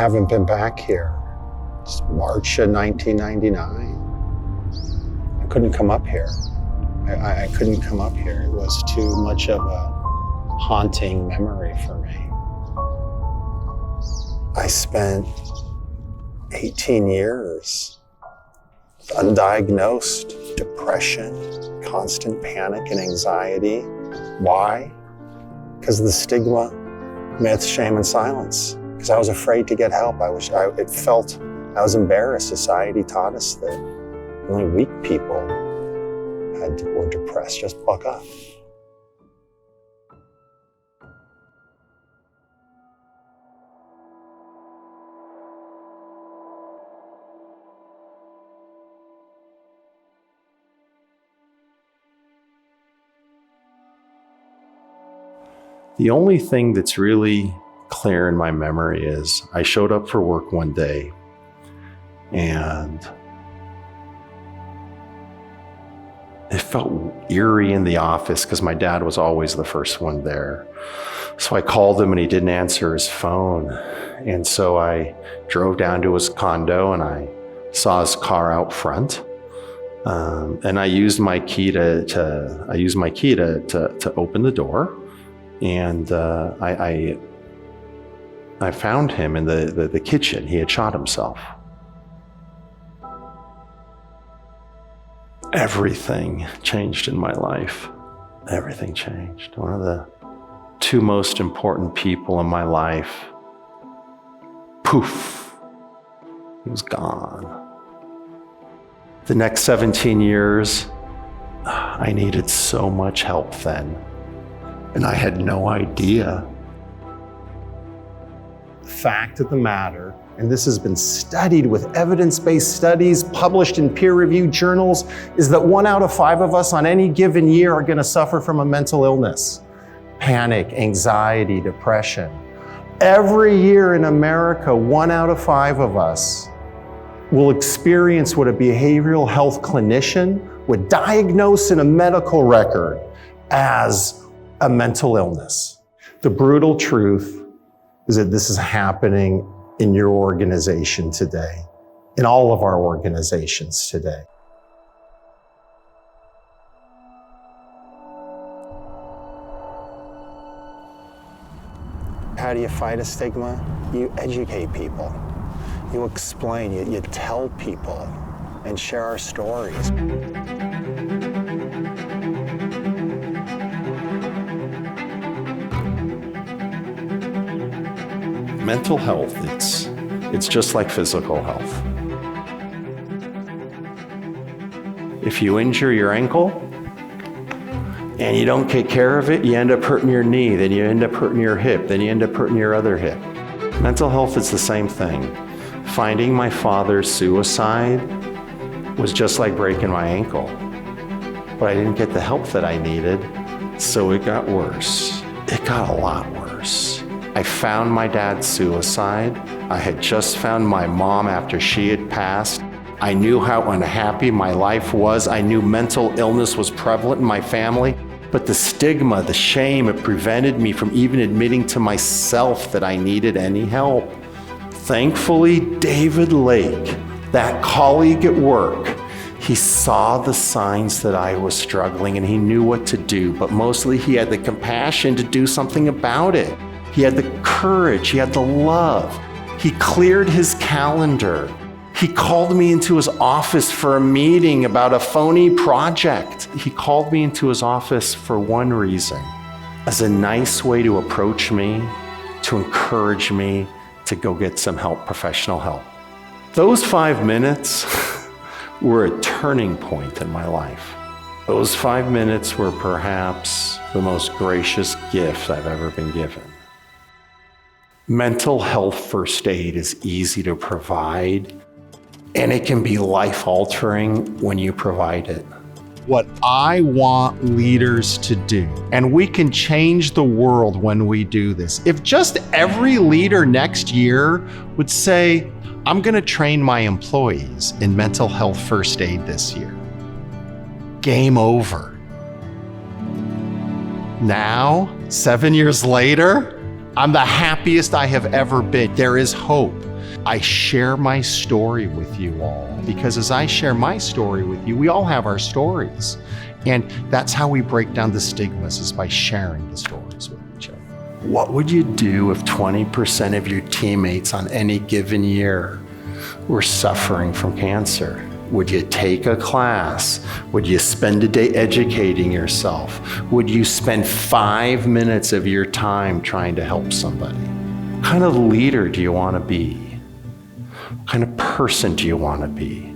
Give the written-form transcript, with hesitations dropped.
haven't been back here. It's March of 1999. I couldn't come up here. I couldn't come up here. It was too much of a haunting memory for me. I spent 18 years with undiagnosed depression, constant panic and anxiety. Why? Because of the stigma, myth, shame, and silence. Because I was afraid to get help. I was embarrassed. Society taught us that only weak people were depressed. Just buck up. The only thing that's really clear in my memory is I showed up for work one day and it felt eerie in the office because my dad was always the first one there. So I called him and he didn't answer his phone. And so I drove down to his condo and I saw his car out front. And I used my key to open the door. And I found him in the kitchen. He had shot himself. Everything changed in my life. Everything changed. One of the two most important people in my life, poof, he was gone. The next 17 years, I needed so much help then. And I had no idea. The fact of the matter, and this has been studied with evidence-based studies published in peer-reviewed journals, is that 1 out of 5 of us on any given year are going to suffer from a mental illness. Panic, anxiety, depression. Every year in America, 1 out of 5 of us will experience what a behavioral health clinician would diagnose in a medical record as a mental illness. The brutal truth is that this is happening in your organization today, in all of our organizations today. How do you fight a stigma? You educate people. You explain, you tell people and share our stories. Mental health, it's just like physical health. If you injure your ankle and you don't take care of it, you end up hurting your knee, then you end up hurting your hip, then you end up hurting your other hip. Mental health is the same thing. Finding my father's suicide was just like breaking my ankle, but I didn't get the help that I needed, so it got worse. It got a lot worse. I found my dad's suicide. I had just found my mom after she had passed. I knew how unhappy my life was. I knew mental illness was prevalent in my family, but the stigma, the shame, it prevented me from even admitting to myself that I needed any help. Thankfully, David Lake, that colleague at work, he saw the signs that I was struggling and he knew what to do, but mostly he had the compassion to do something about it. He had the courage, he had the love. He cleared his calendar. He called me into his office for a meeting about a phony project. He called me into his office for one reason, as a nice way to approach me, to encourage me to go get some help, professional help. Those 5 minutes were a turning point in my life. Those 5 minutes were perhaps the most gracious gift I've ever been given. Mental health first aid is easy to provide, and it can be life-altering when you provide it. What I want leaders to do, and we can change the world when we do this. If just every leader next year would say, I'm going to train my employees in mental health first aid this year. Game over. Now, 7 years later, I'm the happiest I have ever been. There is hope. I share my story with you all, because as I share my story with you, we all have our stories. And that's how we break down the stigmas, is by sharing the stories with each other. What would you do if 20% of your teammates on any given year were suffering from cancer? Would you take a class? Would you spend a day educating yourself? Would you spend 5 minutes of your time trying to help somebody? What kind of leader do you want to be? What kind of person do you want to be?